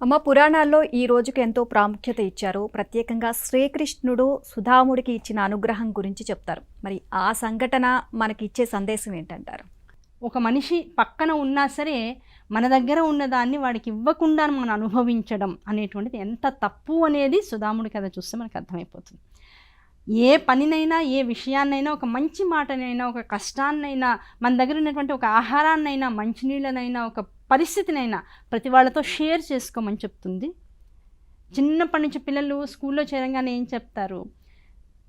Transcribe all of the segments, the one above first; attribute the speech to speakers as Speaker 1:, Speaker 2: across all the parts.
Speaker 1: అమ్మ పురాణాల్లో ఈ రోజుకి ఎంతో ప్రాముఖ్యత ఇచ్చారు. ప్రత్యేకంగా శ్రీకృష్ణుడు సుధాముడికి ఇచ్చిన అనుగ్రహం గురించి చెప్తారు. మరి ఆ సంఘటన మనకి ఇచ్చే సందేశం ఏంటంటారు?
Speaker 2: ఒక మనిషి పక్కన ఉన్నా సరే మన దగ్గర ఉన్నదాన్ని వాడికి ఇవ్వకుండా మనం అనుభవించడం అనేటువంటిది ఎంత తప్పు అనేది సుధాముడి కథ చూస్తే మనకు అర్థమైపోతుంది. ఏ పనినైనా ఏ విషయాన్నైనా ఒక మంచి మాటనైనా ఒక కష్టాన్నైనా మన దగ్గర ఉన్నటువంటి ఒక ఆహారాన్నైనా మంచినీళ్ళనైనా ఒక పరిస్థితినైనా ప్రతి వాళ్ళతో షేర్ చేసుకోమని చెప్తుంది. చిన్నప్పటి నుంచి పిల్లలు స్కూల్లో చేరంగానే ఏం చెప్తారు,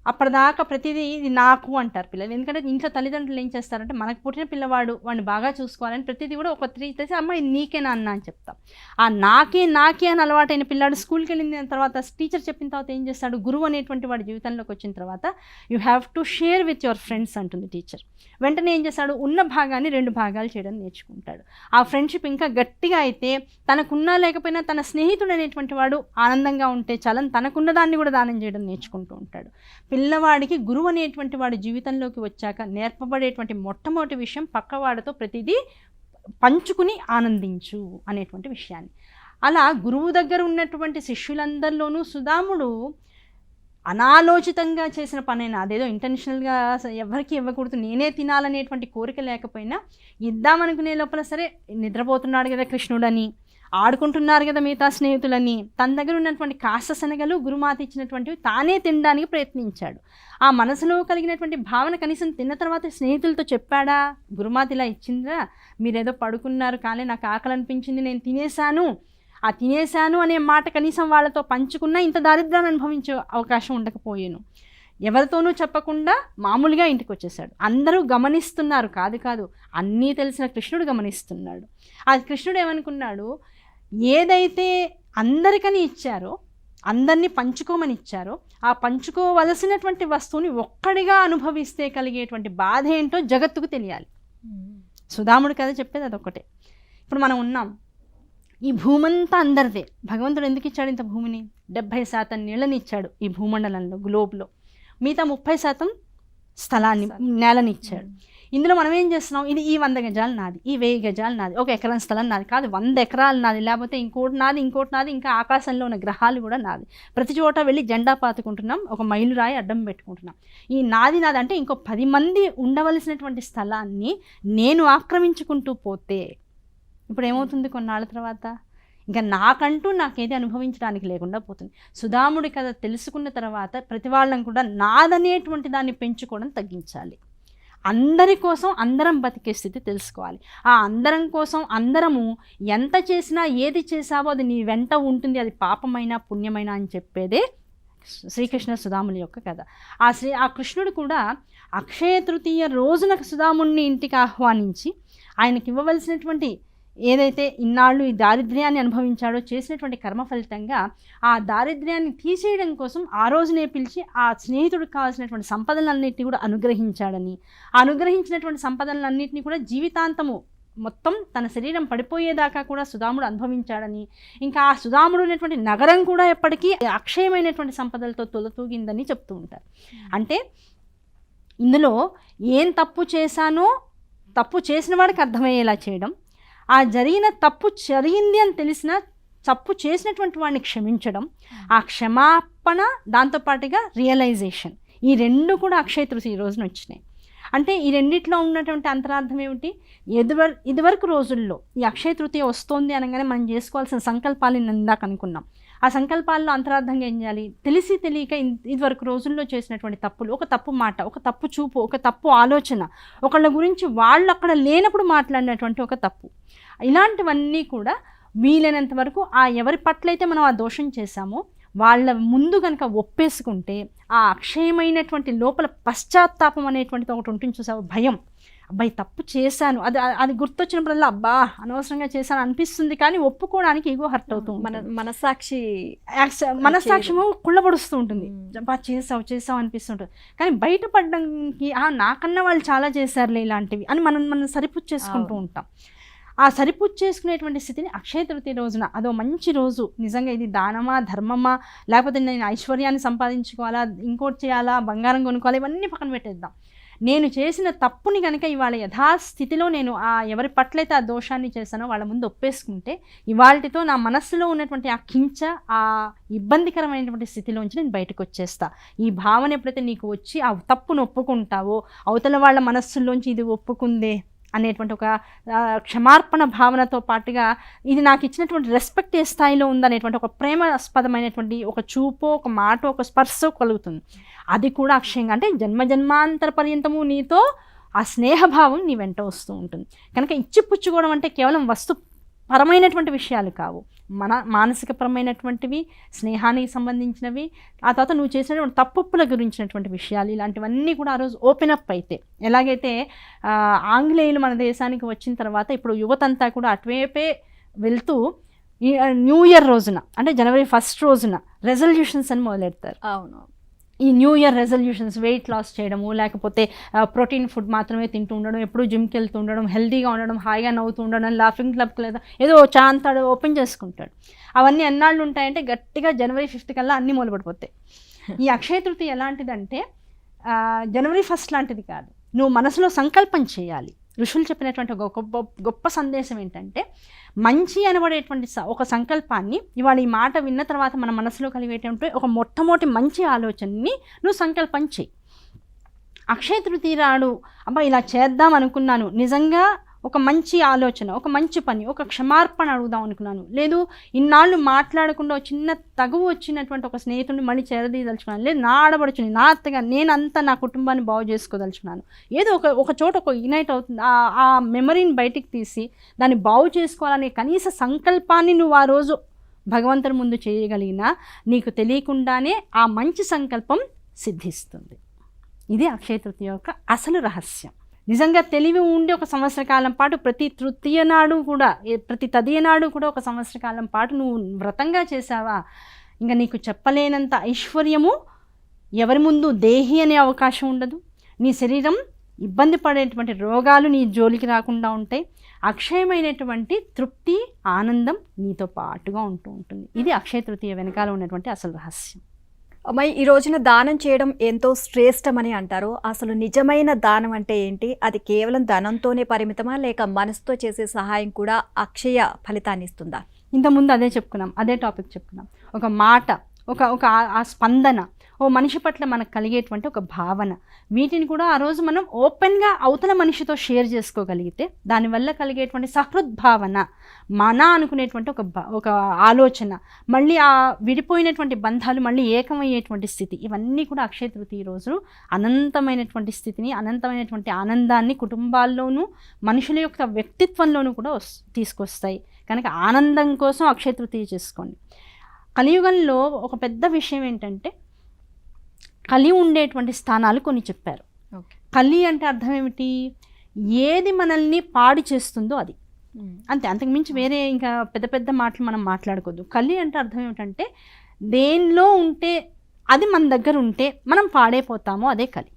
Speaker 2: అప్పటిదాకా ప్రతిదీ ఇది నాకు అంటారు పిల్లలు. ఎందుకంటే ఇంట్లో తల్లిదండ్రులు ఏం చేస్తారంటే మనకు పుట్టిన పిల్లవాడు వాడిని బాగా చూసుకోవాలని ప్రతిదీ కూడా ఒక 3 తెసి అమ్మ ఇది నీకేనా అన్న అని చెప్తాం. ఆ నాకే అని అలవాటైన పిల్లాడు స్కూల్కి వెళ్ళిన తర్వాత టీచర్ చెప్పిన తర్వాత ఏం చేస్తాడు, గురువు అనేటువంటి వాడి జీవితంలోకి వచ్చిన తర్వాత you have to share with your friends అంటుంది టీచర్. వెంటనే ఏం చేస్తాడు, ఉన్న భాగాన్ని 2 భాగాలు చేయడం నేర్చుకుంటాడు. ఆ ఫ్రెండ్షిప్ ఇంకా గట్టిగా అయితే తనకున్నా లేకపోయినా తన స్నేహితుడు అనేటువంటి వాడు ఆనందంగా ఉంటే చాలని తనకున్న దాన్ని కూడా దానం చేయడం నేర్చుకుంటూ ఉంటాడు. పిల్లవాడికి గురువు అనేటువంటి వాడి జీవితంలోకి వచ్చాక నేర్పబడేటువంటి మొట్టమొదటి విషయం పక్కవాడితో ప్రతిదీ పంచుకుని ఆనందించు అనేటువంటి విషయాన్ని. అలా గురువు దగ్గర ఉన్నటువంటి శిష్యులందరిలోనూ సుధాముడు అనాలోచితంగా చేసిన పనైనా, అదేదో ఇంటెన్షనల్గా ఎవరికి ఇవ్వకూడదు నేనే తినాలనేటువంటి కోరిక లేకపోయినా ఇద్దామనుకునే లోపల సరే నిద్రపోతున్నాడు కదా కృష్ణుడని, ఆడుకుంటున్నారు కదా మిగతా స్నేహితులని, తన దగ్గర ఉన్నటువంటి కాస్త శనగలు గురుమాత ఇచ్చినటువంటివి తానే తినడానికి ప్రయత్నించాడు. ఆ మనసులో కలిగినటువంటి భావన కనీసం తిన్న తర్వాత స్నేహితులతో చెప్పాడా, గురుమాత ఇలా ఇచ్చిందిరా, మీరేదో పడుకున్నారు కానీ నాకు ఆకలి అనిపించింది నేను తినేశాను, ఆ తినేశాను అనే మాట కనీసం వాళ్ళతో పంచుకున్నా ఇంత దారిద్ర్యాన్ని అనుభవించే అవకాశం ఉండకపోయాను. ఎవరితోనూ చెప్పకుండా మామూలుగా ఇంటికి వచ్చేసాడు. అందరూ గమనిస్తున్నారు, కాదు అన్నీ తెలిసిన కృష్ణుడు గమనిస్తున్నాడు. ఆ కృష్ణుడు ఏమనుకున్నాడు, ఏదైతే అందరికని ఇచ్చారో, అందరినీ పంచుకోమని ఇచ్చారో, ఆ పంచుకోవలసినటువంటి వస్తువుని ఒక్కడిగా అనుభవిస్తే కలిగేటువంటి బాధ ఏంటో జగత్తుకు తెలియాలి. సుధాముడి కథ చెప్పేది అదొక్కటే. ఇప్పుడు మనం ఉన్నాం, ఈ భూమంతా అందరిదే. భగవంతుడు ఎందుకు ఇచ్చాడు ఇంత భూమిని? 70% నీళ్ళని ఇచ్చాడు ఈ భూమండలంలో, గ్లోబ్లో. మిగతా 30% స్థలాన్ని, నేలని ఇచ్చాడు. ఇందులో మనం ఏం చేస్తున్నాం, ఇది ఈ 100 గజాలు నాది, ఈ 1000 గజాలు నాది, 1 ఎకరం స్థలం నాది కాదు, 100 ఎకరాలు నాది, లేకపోతే ఇంకోటి నాది, ఇంకా ఆకాశంలో ఉన్న గ్రహాలు కూడా నాది. ప్రతి చోట వెళ్ళి జెండా పాతుకుంటున్నాం, ఒక మైలు రాయి అడ్డం పెట్టుకుంటున్నాం. ఈ నాది అంటే ఇంకో 10 మంది ఉండవలసినటువంటి స్థలాన్ని నేను ఆక్రమించుకుంటూ పోతే ఇప్పుడు ఏమవుతుంది, కొన్నాళ్ళ తర్వాత ఇంకా నాకేది అనుభవించడానికి లేకుండా పోతుంది. సుధాముడి కథ తెలుసుకున్న తర్వాత ప్రతి వాళ్ళని కూడా నాదనేటువంటి దాన్ని పెంచుకోవడం తగ్గించాలి. అందరి కోసం అందరం బతికే స్థితి తెలుసుకోవాలి. ఆ అందరం కోసం అందరము ఎంత చేసినా ఏది చేసావో అది నీ వెంట ఉంటుంది, అది పాపమైనా పుణ్యమైనా అని చెప్పేదే శ్రీకృష్ణ సుధాముల యొక్క కథ. ఆ కృష్ణుడు కూడా అక్షయ తృతీయ రోజున సుధాముడిని ఇంటికి ఆహ్వానించి ఆయనకి ఇవ్వవలసినటువంటి ఏదైతే ఇన్నాళ్ళు ఈ దారిద్ర్యాన్ని అనుభవించాడో చేసినటువంటి కర్మ ఫలితంగా ఆ దారిద్ర్యాన్ని తీసేయడం కోసం ఆ రోజునే పిలిచి ఆ స్నేహితుడికి కావాల్సినటువంటి సంపదలన్నింటినీ కూడా అనుగ్రహించాడని, ఆ అనుగ్రహించినటువంటి సంపదలన్నింటినీ కూడా జీవితాంతము మొత్తం తన శరీరం పడిపోయేదాకా కూడా సుధాముడు అనుభవించాడని, ఇంకా ఆ సుధాముడు అనేటువంటి నగరం కూడా ఎప్పటికీ అక్షయమైనటువంటి సంపదలతో తొలతూగిందని చెప్తూ ఉంటారు. అంటే ఇందులో ఏం తప్పు చేశానో తప్పు చేసిన వాడికి అర్థమయ్యేలా చేయడం, ఆ జరిగిన తప్పు జరిగింది అని తెలిసిన తప్పు చేసినటువంటి వాడిని క్షమించడం, ఆ క్షమాపణ దాంతోపాటుగా రియలైజేషన్, ఈ 2 కూడా అక్షయ తృతీయ రోజున వచ్చినాయి. అంటే ఈ రెండిట్లో ఉన్నటువంటి అంతరార్థం ఏమిటి, ఇదివరకు రోజుల్లో ఈ అక్షయ తృతీయ వస్తోంది అనగానే మనం చేసుకోవాల్సిన సంకల్పాలు ఇందాక అనుకున్నాం. ఆ సంకల్పాల్లో అంతరార్థంగా ఏం చేయాలి, తెలిసి తెలియక ఇదివరకు రోజుల్లో చేసినటువంటి తప్పులు, ఒక తప్పు మాట, ఒక తప్పు చూపు, ఒక తప్పు ఆలోచన, ఒకళ్ళ గురించి వాళ్ళు అక్కడ లేనప్పుడు మాట్లాడినటువంటి ఒక తప్పు, ఇలాంటివన్నీ కూడా వీలైనంత వరకు ఆ ఎవరి పట్లయితే మనం ఆ దోషం చేశామో వాళ్ళ ముందు కనుక ఒప్పేసుకుంటే ఆ అక్షయమైనటువంటి లోపల పశ్చాత్తాపం అనేటువంటిది ఒకటి ఉంటుంది చూసావు, భయం, అబ్బాయి తప్పు చేశాను, అది గుర్తొచ్చినప్పుడల్లా అబ్బా అనవసరంగా చేశాను అనిపిస్తుంది, కానీ ఒప్పుకోవడానికి ఈగో హర్ట్ అవుతుంది. మనస్సాక్షము కుళ్ళబడుస్తూ ఉంటుంది, అబ్బా చేసావు అనిపిస్తుంటుంది. కానీ బయటపడడానికి నాకన్నా వాళ్ళు చాలా చేశారులే ఇలాంటివి అని మనం సరిపుచ్చు చేసుకుంటూ ఉంటాం. ఆ సరిపుచ్చు చేసుకునేటువంటి స్థితిని అక్షయ తృతీయ రోజున, అదో మంచి రోజు, నిజంగా ఇది దానమా ధర్మమా, లేకపోతే నేను ఐశ్వర్యాన్ని సంపాదించుకోవాలా, ఇంకోటి చేయాలా, బంగారం కొనుక్కోవాలి, ఇవన్నీ పక్కన పెట్టేద్దాం. నేను చేసిన తప్పుని కనుక ఇవాళ యథాస్థితిలో నేను ఎవరి పట్లయితే ఆ దోషాన్ని చేశానో వాళ్ళ ముందు ఒప్పేసుకుంటే ఇవాళతో నా మనస్సులో ఉన్నటువంటి ఆ కించ, ఆ ఇబ్బందికరమైనటువంటి స్థితిలోంచి నేను బయటకు వచ్చేస్తా. ఈ భావన ఎప్పుడైతే నీకు వచ్చి ఆ తప్పును ఒప్పుకుంటావో, అవతల వాళ్ళ మనస్సుల్లోంచి ఇది ఒప్పుకుందే అనేటువంటి ఒక క్షమార్పణ భావనతో పాటుగా ఇది నాకు ఇచ్చినటువంటి రెస్పెక్ట్ ఏ స్థాయిలో ఉందనేటువంటి ఒక ప్రేమాస్పదమైనటువంటి ఒక చూపో, ఒక మాట, ఒక స్పర్శో కలుగుతుంది. అది కూడా అక్షయంగా అంటే జన్మజన్మాంతర పర్యంతము నీతో ఆ స్నేహభావం నీ వెంట వస్తూ ఉంటుంది. కనుక ఇచ్చిపుచ్చుకోవడం అంటే కేవలం పరమైనటువంటి విషయాలు కావు, మానసికపరమైనటువంటివి, స్నేహానికి సంబంధించినవి, ఆ తర్వాత నువ్వు చేసినటువంటి తప్పుల గురించినటువంటి విషయాలు, ఇలాంటివన్నీ కూడా ఆ రోజు ఓపెన్ అప్ అయితే, ఎలాగైతే ఆంగ్లేయులు మన దేశానికి వచ్చిన తర్వాత ఇప్పుడు యువతంతా కూడా అటువైపే వెళ్తూ న్యూ ఇయర్ రోజున అంటే జనవరి 1 రోజున రెజల్యూషన్స్ అని మొదలెడతారు.
Speaker 1: అవును,
Speaker 2: ఈ new year resolutions weight loss చేయడము, లేకపోతే ప్రోటీన్ ఫుడ్ మాత్రమే తింటూ ఉండడం, ఎప్పుడూ జిమ్కి వెళ్తూ ఉండడం, హెల్తీగా ఉండడం, హాయిగా నవ్వుతూ ఉండడం, లాఫింగ్ క్లబ్కి లేదా ఏదో చాంతాడు ఓపెన్ చేసుకుంటాడు. అవన్నీ ఎన్నాళ్ళు ఉంటాయంటే గట్టిగా జనవరి 5 కల్లా అన్నీ మొదలుపడిపోతాయి. ఈ అక్షయ తృతీయ ఎలాంటిదంటే జనవరి 1 లాంటిది కాదు, నువ్వు మనసులో సంకల్పం చేయాలి. ఋషులు చెప్పినటువంటి ఒక గొప్ప సందేశం ఏంటంటే మంచి అనబడేటువంటి ఒక సంకల్పాన్ని ఇవాళ ఈ మాట విన్న తర్వాత మన మనసులో కలిగేటువంటి ఒక మొట్టమొదటి మంచి ఆలోచనని నువ్వు సంకల్పం చేయి. అక్షయ తృతీయ నాడు అబ్బా ఇలా చేద్దాం అనుకున్నాను, నిజంగా ఒక మంచి ఆలోచన, ఒక మంచి పని, ఒక క్షమార్పణ అడుగుదాం అనుకున్నాను, లేదు ఇన్నాళ్ళు మాట్లాడకుండా చిన్న తగువు వచ్చినటువంటి ఒక స్నేహితుడిని మళ్ళీ చేరదీయదలుచుకున్నాను, లేదు నా ఆడబడుచుని, నా అత్తగా నేనంతా నా కుటుంబాన్ని బాగు చేసుకోదలుచుకున్నాను, ఏదో ఒక చోట ఒక యునైట్ అవుతుంది, ఆ మెమరీని బయటికి తీసి దాన్ని బాగు చేసుకోవాలనే కనీస సంకల్పాన్ని నువ్వు ఆ రోజు భగవంతుని ముందు చేయగలిగినా నీకు తెలియకుండానే ఆ మంచి సంకల్పం సిద్ధిస్తుంది. ఇది అక్షయ తృతీయ యొక్క అసలు రహస్యం. నిజంగా తెలివి ఉండి ఒక సంవత్సర కాలం పాటు ప్రతి తృతీయ నాడు కూడా, ప్రతి తదియ నాడు కూడా ఒక సంవత్సర కాలం పాటు నువ్వు వ్రతంగా చేసావా, ఇంకా నీకు చెప్పలేనంత ఐశ్వర్యము, ఎవరి ముందు దేహి అనే అవకాశం ఉండదు, నీ శరీరం ఇబ్బంది పడేటువంటి రోగాలు నీ జోలికి రాకుండా ఉంటాయి, అక్షయమైనటువంటి తృప్తి, ఆనందం నీతో పాటుగా ఉంటూ ఉంటుంది. ఇది అక్షయ తృతీయ వెనకాల ఉన్నటువంటి అసలు రహస్యం.
Speaker 1: అమ్మాయి, ఈ రోజున దానం చేయడం ఎంతో శ్రేష్టమని అంటారు. అసలు నిజమైన దానం అంటే ఏంటి? అది కేవలం ధనంతోనే పరిమితమా, లేక మనసుతో చేసే సహాయం కూడా అక్షయ ఫలితాన్ని ఇస్తుందా?
Speaker 2: ఇంతకుముందు అదే చెప్పుకున్నాం, అదే టాపిక్ చెప్పుకున్నాం. ఒక మాట, ఒక ఆ స్పందన, ఓ మనిషి పట్ల మనకు కలిగేటువంటి ఒక భావన, వీటిని కూడా ఆ రోజు మనం ఓపెన్గా అవతల మనిషితో షేర్ చేసుకోగలిగితే దానివల్ల కలిగేటువంటి సహృద్భావన, మన అనుకునేటువంటి ఒక ఆలోచన, మళ్ళీ ఆ విడిపోయినటువంటి బంధాలు మళ్ళీ ఏకమయ్యేటువంటి స్థితి, ఇవన్నీ కూడా అక్షయ తృతీయ రోజు అనంతమైనటువంటి స్థితిని, అనంతమైనటువంటి ఆనందాన్ని కుటుంబాల్లోనూ మనుషుల యొక్క వ్యక్తిత్వంలోనూ కూడా తీసుకొస్తాయి. కనుక ఆనందం కోసం అక్షయ తృతీయ చేసుకోండి. కలియుగంలో ఒక పెద్ద విషయం ఏంటంటే కలి ఉండేటువంటి స్థానాలు కొన్ని చెప్పారు. కలి అంటే అర్థం ఏమిటి? ఏది మనల్ని పాడు చేస్తుందో అది, అంతే, అంతకుమించి వేరే ఇంకా పెద్ద పెద్ద మాటలు మనం మాట్లాడుకోవద్దు. కలి అంటే అర్థం ఏమిటంటే దేనిలో ఉంటే అది మన దగ్గర ఉంటే మనం పాడైపోతామో అదే కలి.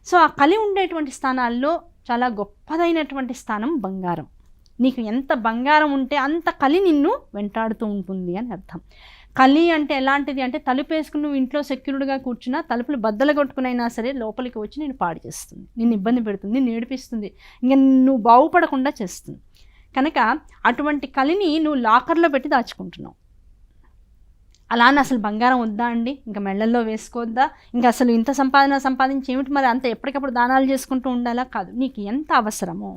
Speaker 2: సో ఆ కలి ఉండేటువంటి స్థానాల్లో చాలా గొప్పదైనటువంటి స్థానం బంగారం. నీకు ఎంత బంగారం ఉంటే అంత కలి నిన్ను వెంటాడుతూ ఉంటుంది అని అర్థం. కలి అంటే ఎలాంటిది అంటే తలుపు వేసుకుని నువ్వు ఇంట్లో సెక్యూర్డ్గా కూర్చున్నా తలుపులు బద్దలు కొట్టుకునైనా సరే లోపలికి వచ్చి నేను పాడు చేస్తుంది, నిన్ను ఇబ్బంది పెడుతుంది, నేర్పిస్తుంది, ఇంకా నువ్వు బాగుపడకుండా చేస్తుంది. కనుక అటువంటి కలిని నువ్వు లాకర్లో పెట్టి దాచుకుంటున్నావు. అలానే అసలు బంగారం వద్దా అండి, ఇంకా మెళ్ళల్లో వేసుకోవద్దా, ఇంకా అసలు ఇంత సంపాదించి ఏమిటి మరి అంత ఎప్పటికప్పుడు దానాలు చేసుకుంటూ ఉండాలా? కాదు, నీకు ఎంత అవసరమో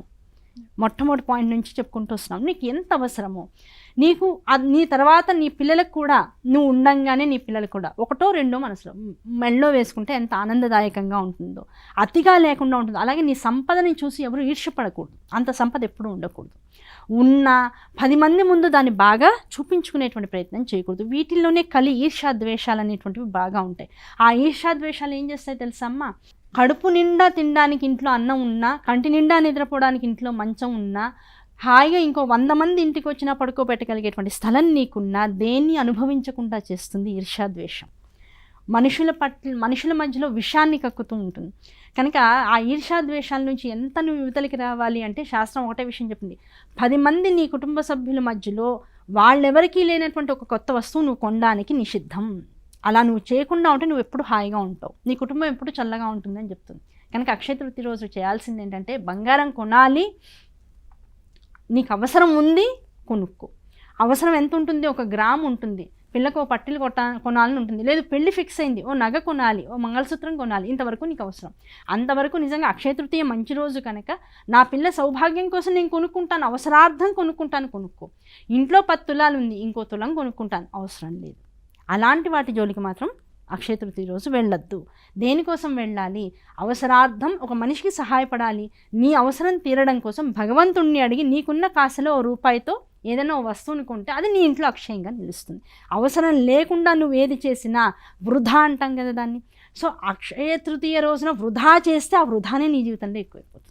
Speaker 2: మొట్టమొదటి పాయింట్ నుంచి చెప్పుకుంటూ వస్తున్నాం. నీకు ఎంత అవసరమో, నీకు నీ తర్వాత నీ పిల్లలకు కూడా నువ్వు ఉండంగానే నీ పిల్లలు కూడా ఒకటో రెండో మనసులో మెళ్ళో వేసుకుంటే ఎంత ఆనందదాయకంగా ఉంటుందో, అతిగా లేకుండా ఉంటుందో. అలాగే నీ సంపదని చూసి ఎవరు ఈర్ష్యపడకూడదు, అంత సంపద ఎప్పుడూ ఉండకూడదు. ఉన్న 10 మంది ముందు దాన్ని బాగా చూపించుకునేటువంటి ప్రయత్నం చేయకూడదు. వీటిల్లోనే కలి, ఈర్ష్యాద్వేషాలు అనేటువంటివి బాగా ఉంటాయి. ఆ ఈర్ష్యాద్వేషాలు ఏం చేస్తాయి తెలుసమ్మా? కడుపు నిండా తినడానికి ఇంట్లో అన్నం ఉన్నా, కంటి నిండా నిద్రపోవడానికి ఇంట్లో మంచం ఉన్నా, హాయిగా ఇంకో 100 మంది ఇంటికి వచ్చినా పడుకోబెట్టగలిగేటువంటి స్థలం నీకున్నా దేన్ని అనుభవించకుండా చేస్తుంది ఈర్ష్యాద్వేషం. మనుషుల మధ్యలో విషాన్ని కక్కుతూ ఉంటుంది. కనుక ఆ ఈర్ష్యాద్వేషాల నుంచి ఎంత నువ్వు యువతలకి రావాలి అంటే శాస్త్రం ఒకటే విషయం చెప్పింది, 10 మంది నీ కుటుంబ సభ్యుల మధ్యలో వాళ్ళెవరికీ లేనటువంటి ఒక కొత్త వస్తువు నువ్వు కొనడానికి నిషిద్ధం. అలా నువ్వు చేయకుండా ఉంటే నువ్వు ఎప్పుడు హాయిగా ఉంటావు, నీ కుటుంబం ఎప్పుడు చల్లగా ఉంటుందని చెప్తుంది. కనుక అక్షయ తృతీయ రోజు చేయాల్సింది ఏంటంటే బంగారం కొనాలి, నీకు అవసరం ఉంది కొనుక్కో. అవసరం ఎంత ఉంటుంది? 1 గ్రామ్ ఉంటుంది. పిల్లకు పట్టీలు కొనాలని ఉంటుంది, లేదు పెళ్లి ఫిక్స్ అయింది, ఓ నగ కొనాలి, ఓ మంగళసూత్రం కొనాలి, ఇంతవరకు నీకు అవసరం. అంతవరకు నిజంగా అక్షయ తృతీయ మంచి రోజు కనుక నా పిల్ల సౌభాగ్యం కోసం నేను కొనుక్కుంటాను, అవసరార్థం కొనుక్కో. ఇంట్లో 10 తులాలు ఉంది, ఇంకో తులం కొనుక్కుంటాను, అవసరం లేదు. అలాంటి వాటి జోలికి మాత్రం అక్షయ తృతీయ రోజు వెళ్ళొద్దు. దేనికోసం వెళ్ళాలి? అవసరార్థం, ఒక మనిషికి సహాయపడాలి, నీ అవసరం తీరడం కోసం భగవంతుణ్ణి అడిగి నీకున్న కాసలో రూపాయితో ఏదైనా వస్తువుని కొంటే అది నీ ఇంట్లో అక్షయంగా నిలుస్తుంది. అవసరం లేకుండా నువ్వు ఏది చేసినా వృధా అంటాం కదా దాన్ని. సో అక్షయ తృతీయ రోజున వృధా చేస్తే ఆ వృధానే నీ జీవితంలో ఎక్కువైపోతుంది.